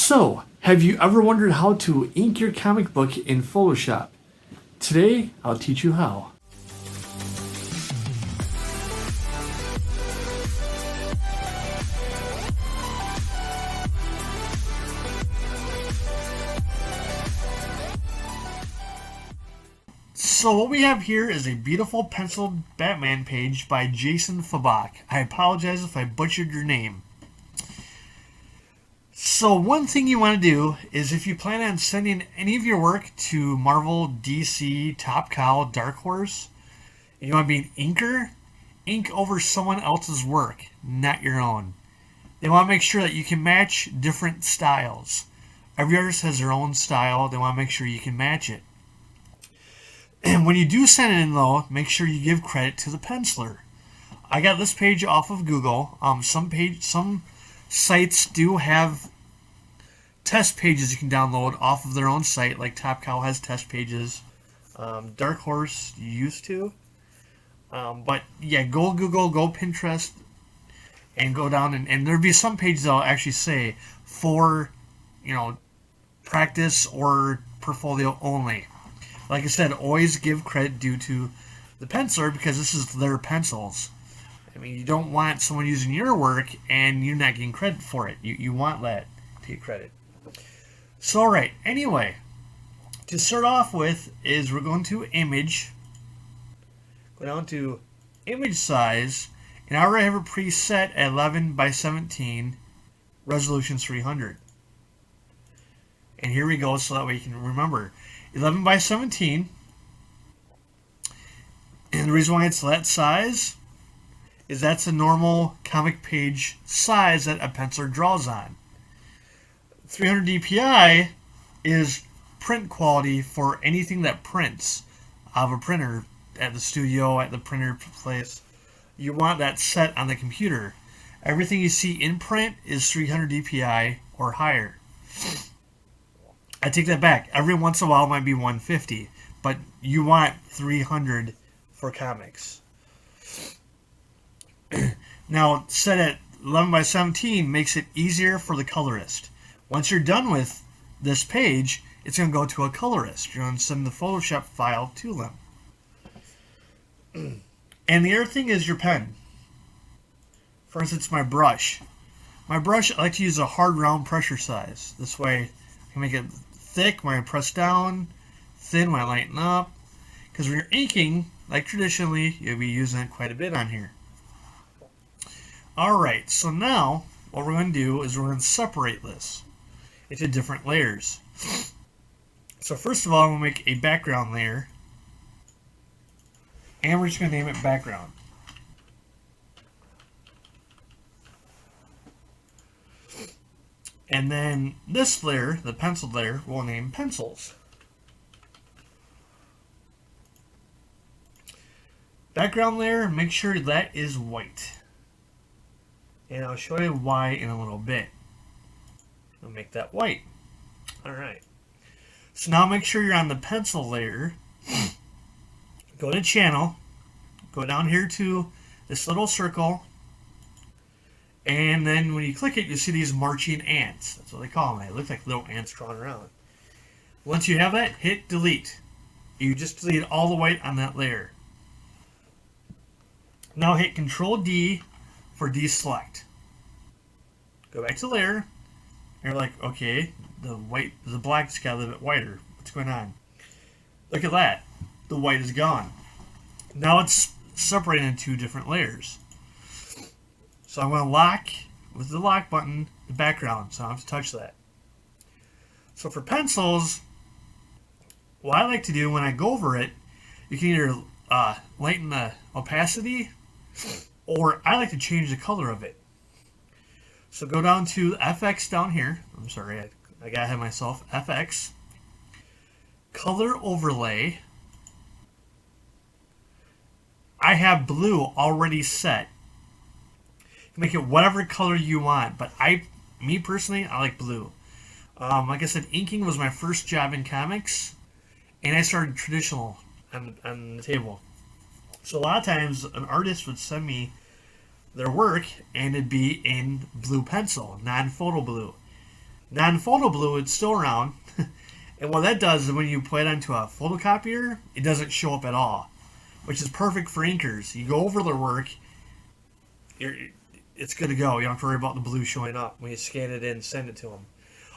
So, have you ever wondered how to ink your comic book in Photoshop? Today, I'll teach you how. So what we have here is a beautiful penciled Batman page by Jason Fabak. I apologize if I butchered your name. So one thing you want to do is if you plan on sending any of your work to Marvel, DC, Top Cow, Dark Horse, and you want to be an inker, ink over someone else's work, not your own. They want to make sure that you can match different styles. Every artist has their own style. They want to make sure you can match it. And when you do send it in, though, make sure you give credit to the penciler. I got this page off of Google. Some sites do have test pages you can download off of their own site, like Top Cow has test pages. Dark Horse used to. But yeah, go Google, go Pinterest, and go down. And there'll be some pages that'll actually say for, practice or portfolio only. Like I said, always give credit due to the penciler because this is their pencils. I mean, you don't want someone using your work and you're not getting credit for it. You want that to get credit. So, alright, anyway, to start off with is we're going to image. Go down to image size, and I already have it preset at 11 by 17, resolution 300. And here we go, so that way you can remember. 11 by 17, and the reason why it's that size is that's a normal comic page size that a penciler draws on. 300 dpi is print quality for anything that prints out of a printer at the studio, at the printer place. You want that set on the computer. Everything you see in print is 300 dpi or higher. I take that back. Every once in a while it might be 150, but you want 300 for comics. Now, set at 11 by 17 makes it easier for the colorist. Once you're done with this page, it's going to go to a colorist. You're going to send the Photoshop file to them. And the other thing is your pen. For instance, my brush. My brush, I like to use a hard round pressure size. This way I can make it thick when I press down, thin when I lighten up. Because when you're inking, like traditionally, you'll be using it quite a bit on here. Alright, so now what we're going to do is we're going to separate this into different layers. So first of all, I'm going to make a background layer. And we're just going to name it background. And then this layer, the pencil layer, we'll name pencils. Background layer, make sure that is white. And I'll show you why in a little bit. I'll make that white. Alright. So now make sure you're on the pencil layer. Go to channel. Go down here to this little circle. And then when you click it, you see these marching ants. That's what they call them. They look like little ants crawling around. Once you have that, hit delete. You just delete all the white on that layer. Now hit Control D for deselect. Go back to layer. And you're like, okay, the black's got a little bit whiter. What's going on? Look at that. The white is gone. Now it's separated into two different layers. So I'm going to lock, with the lock button, the background, so I don't have to touch that. So for pencils, what I like to do when I go over it, you can either lighten the opacity, or I like to change the color of it. So go down to FX down here. I'm sorry, I got ahead of myself. FX. Color overlay. I have blue already set. Make it whatever color you want, but me personally, I like blue. Like I said, inking was my first job in comics, and I started traditional on the table. So a lot of times, an artist would send me their work, and it'd be in blue pencil, non-photo blue. Non-photo blue is still around. And what that does is when you put it onto a photocopier, it doesn't show up at all, which is perfect for inkers. You go over their work, it's good to go. You don't have to worry about the blue showing up when you scan it in and send it to them.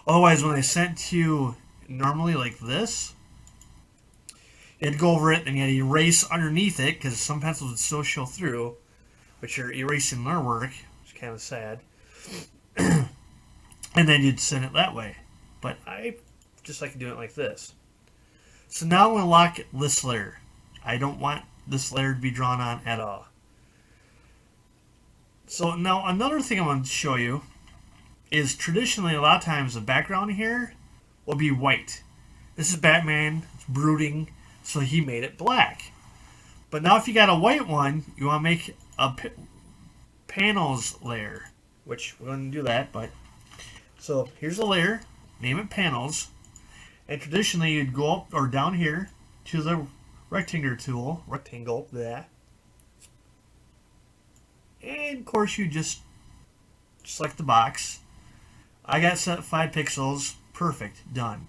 Otherwise, when they sent to you normally like this, you had to go over it and you had to erase underneath it because some pencils would still show through, but you're erasing their work, which is kind of sad. And then you'd send it that way. But I just like doing it like this. So now I'm going to lock this layer. I don't want this layer to be drawn on at all. So now another thing I want to show you is traditionally a lot of times the background here will be white. This is Batman, it's brooding, so he made it black. But now if you got a white one, you want to make a panels layer, which we're going to do that. But so here's a layer, name it panels, and traditionally you'd go up or down here to the rectangle tool, there. And of course you just select the box. I got set at 5 pixels. Perfect. Done.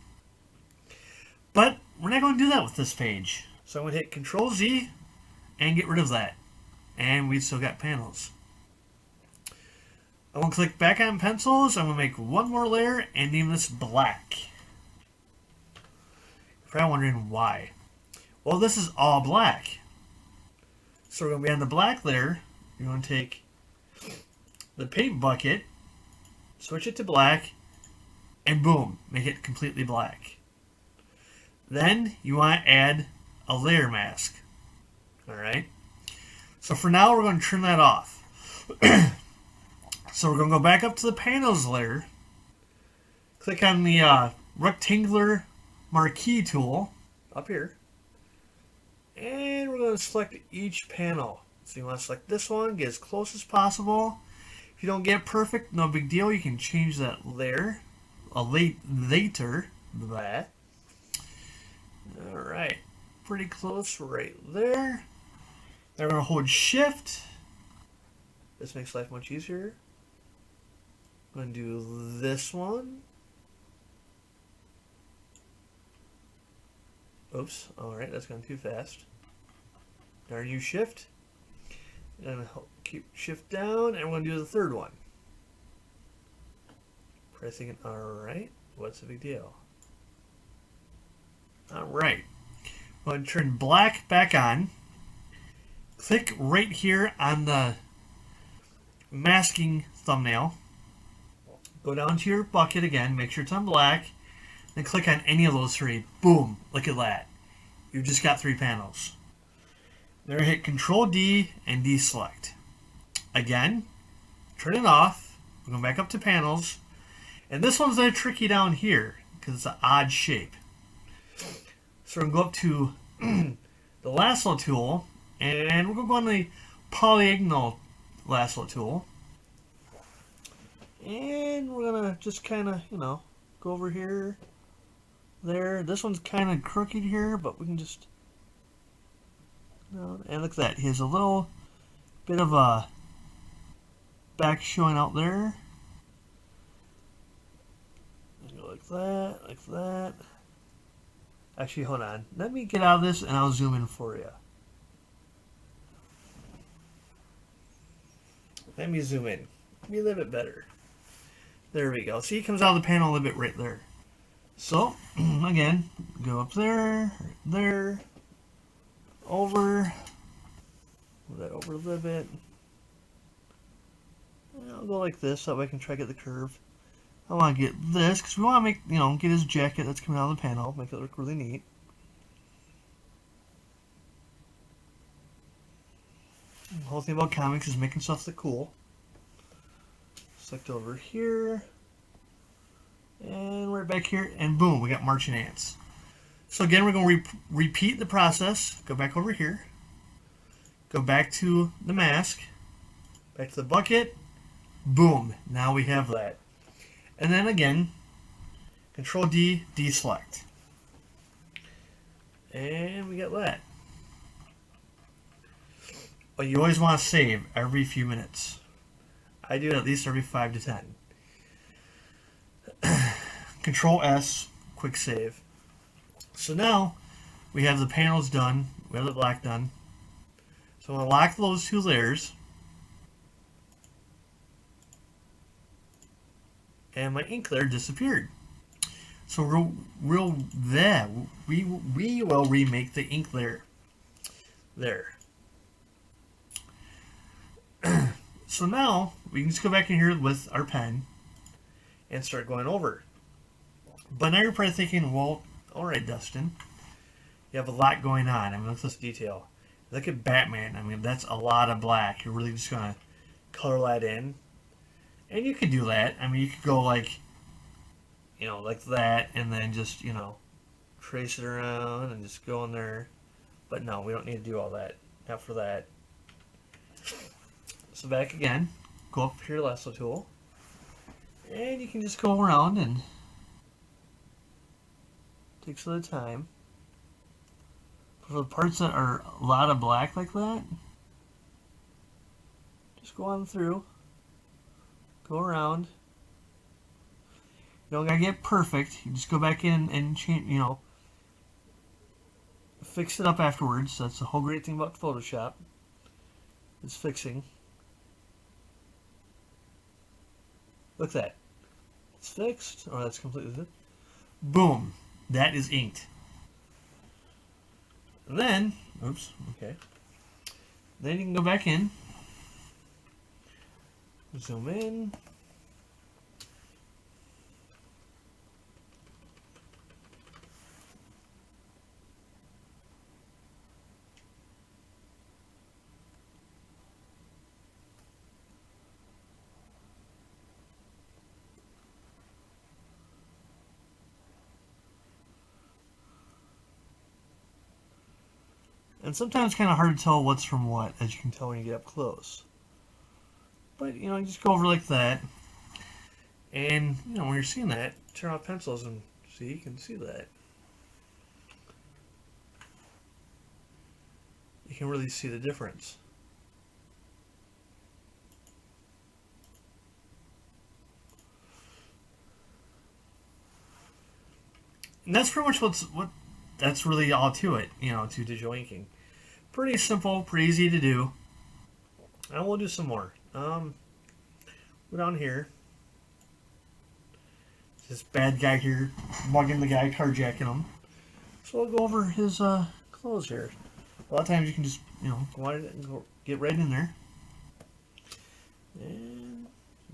But we're not going to do that with this page. So I'm going to hit Control Z and get rid of that. And we still got panels. I'm going to click back on pencils. I'm going to make one more layer and name this black. You're probably wondering why. Well, this is all black. So we're going to be on the black layer. You're going to take the paint bucket, switch it to black, and boom, make it completely black. Then you want to add a layer mask. Alright? So for now, we're going to turn that off. So we're going to go back up to the panels layer, click on the rectangular marquee tool up here, and we're going to select each panel. So you want to select this one, get as close as possible. If you don't get it perfect, no big deal. You can change that layer later. That. Alright. Pretty close right there. Now we're going to hold Shift. This makes life much easier. I'm going to do this one. Oops. Alright, that's gone too fast. Now use Shift. And keep Shift down, and we're going to do the third one. Pressing it. Alright. What's the big deal? Alright. I'm going to turn black back on. Click right here on the masking thumbnail. Go down to your bucket again. Make sure it's on black. Then click on any of those 3. Boom. Look at that. You've just got 3 panels. There, hit Control D and deselect. Again, turn it off. We're going back up to panels. And this one's a little tricky down here because it's an odd shape. So we're going to go up to the lasso tool, and we're going to go on the polygonal lasso tool. And we're going to just kind of, go over here, there. This one's kind of crooked here, but we can just... And look at that. He has a little bit of a back showing out there. Go like that, like that. Actually, hold on. Let me get out of this and I'll zoom in for you. Let me zoom in. Be a little bit better. There we go. See, it comes out of the panel a little bit right there. So, again, go up there, right there. Over, move that over a little bit. And I'll go like this so I can try to get the curve. I want to get this because we want to make, get his jacket that's coming out of the panel, make it look really neat. The whole thing about comics is making stuff look cool. Select over here, and we're back here, and boom, we got marching ants. So again, we're going to repeat the process. Go back over here. Go back to the mask. Back to the bucket. Boom. Now we have that. And then again, Control D, deselect. And we get that. But you always want to save every few minutes. I do it at least every 5 to 10. Control S, quick save. So now we have the panels done. We have the black done. So I'm going to lock those two layers. And my ink layer disappeared. So we will remake the ink layer. There. So now we can just go back in here with our pen and start going over. But now you're probably thinking, well, all right, Dustin, you have a lot going on. I mean, look at this detail. Look at Batman. I mean, that's a lot of black. You're really just going to color that in. And you could do that. I mean, you could go like, you know, like that, and then just, you know, trace it around and just go in there. But no, we don't need to do all that. Not for that. So back again, go up to your lasso tool, and you can just go around and take some of the time. For the parts that are a lot of black like that, just go on through, go around. You don't gotta get perfect. You just go back in and change, you know, fix it up afterwards. That's the whole great thing about Photoshop. It's fixing. Look at that. It's fixed. Oh, that's completely fixed. Boom. That is inked. And then, oops, okay. Then you can go back in. Zoom in. And sometimes it's kind of hard to tell what's from what, as you can tell when you get up close. But, you know, you just go over like that. And, you know, when you're seeing that, turn off pencils and see, you can see that. You can really see the difference. And that's pretty much that's really all to it, you know, to digital inking. Pretty simple, pretty easy to do. And we'll do some more. Go down here. This bad guy here, mugging the guy, carjacking him. So we'll go over his clothes here. A lot of times you can just, you know, go on it and go get right in there. And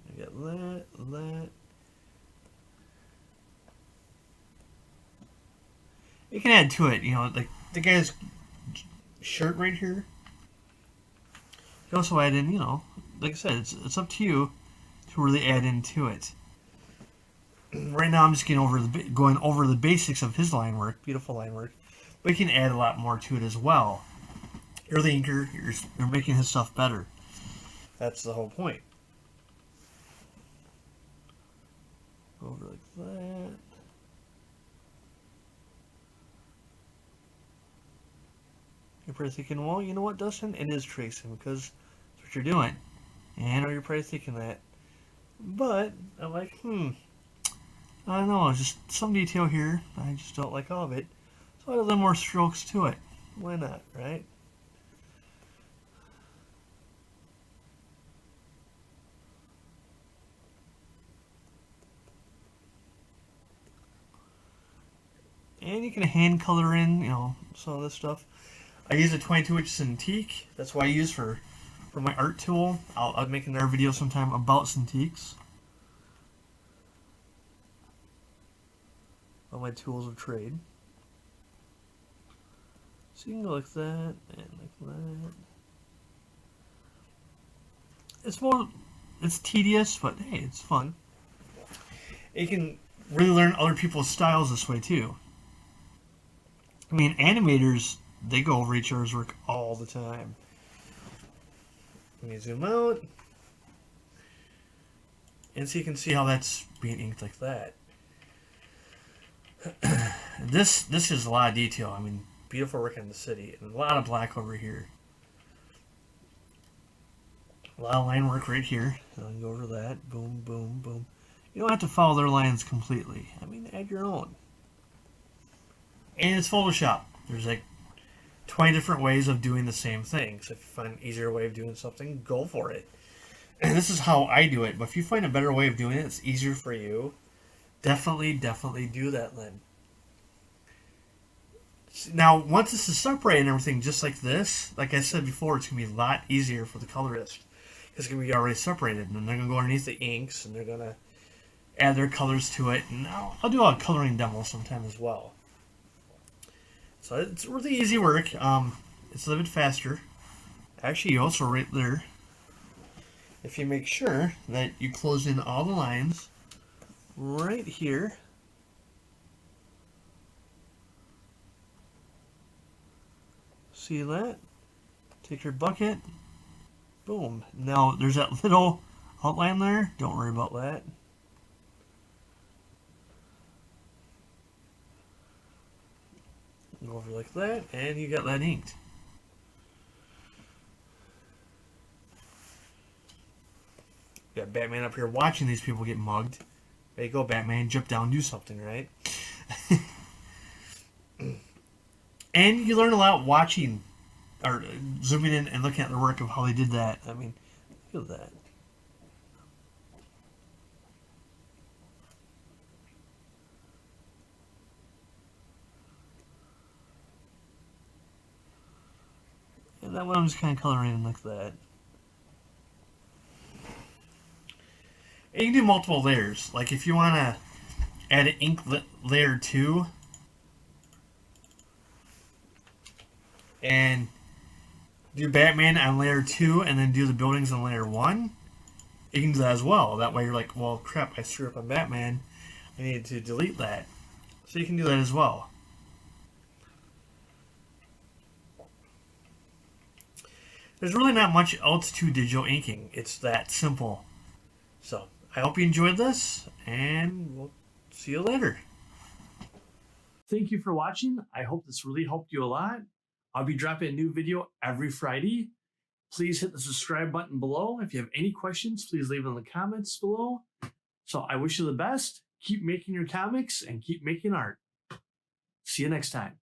I got that. You can add to it, you know, like the guy's shirt right here. You can also add in, you know, like I said, it's up to you to really add into it. Right now I'm just going over the basics of his line work, beautiful line work, but you can add a lot more to it as well. You're the inker, you're making his stuff better. That's the whole point. Over like that. You're probably thinking, well, you know what, Dustin? It is tracing because that's what you're doing. And I know you're probably thinking that. But I'm like, I don't know, just some detail here. I just don't like all of it. So I add a little more strokes to it. Why not, right? And you can hand color in, you know, some of this stuff. I use a 22-inch Cintiq. That's what I use for my art tool. I'll make another video sometime about Cintiqs. All my tools of trade. So you can go like that and like that. It's tedious, but hey, it's fun. You can really learn other people's styles this way too. I mean, animators, they go over each other's work all the time. Let me zoom out. And so you can see how that's being inked like that. This is a lot of detail. I mean, beautiful work in the city. And a lot of black over here. A lot of line work right here. And I'll go over that. Boom, boom, boom. You don't have to follow their lines completely. I mean, add your own. And it's Photoshop. There's like 20 different ways of doing the same thing. So if you find an easier way of doing something, go for it. And this is how I do it. But if you find a better way of doing it, it's easier for you. Definitely do that, Lynn. Now, once this is separated and everything, just like this, like I said before, it's going to be a lot easier for the colorist. It's going to be already separated. And they're going to go underneath the inks, and they're going to add their colors to it. And I'll do a coloring demo sometime as well. So it's really easy work. It's a little bit faster. Actually, also right there, if you make sure that you close in all the lines right here. See that? Take your bucket. Boom. Now there's that little outline there. Don't worry about that. Go over like that, and you got that inked. Got Batman up here watching these people get mugged. There you go, Batman. Jump down, do something, right? And you learn a lot watching, or zooming in and looking at the work of how they did that. I mean, look at that. And that one I'm just kind of coloring in like that. And you can do multiple layers. Like if you want to add an ink layer 2 and do Batman on layer 2 and then do the buildings on layer 1, you can do that as well. That way you're like, well, crap, I screwed up on Batman. I need to delete that. So you can do that as well. There's really not much else to digital inking. It's that simple. So I hope you enjoyed this, and we'll see you later. Thank you for watching. I hope this really helped you a lot. I'll be dropping a new video every Friday. Please hit the subscribe button below. If you have any questions, please leave them in the comments below. So I wish you the best. Keep making your comics and keep making art. See you next time.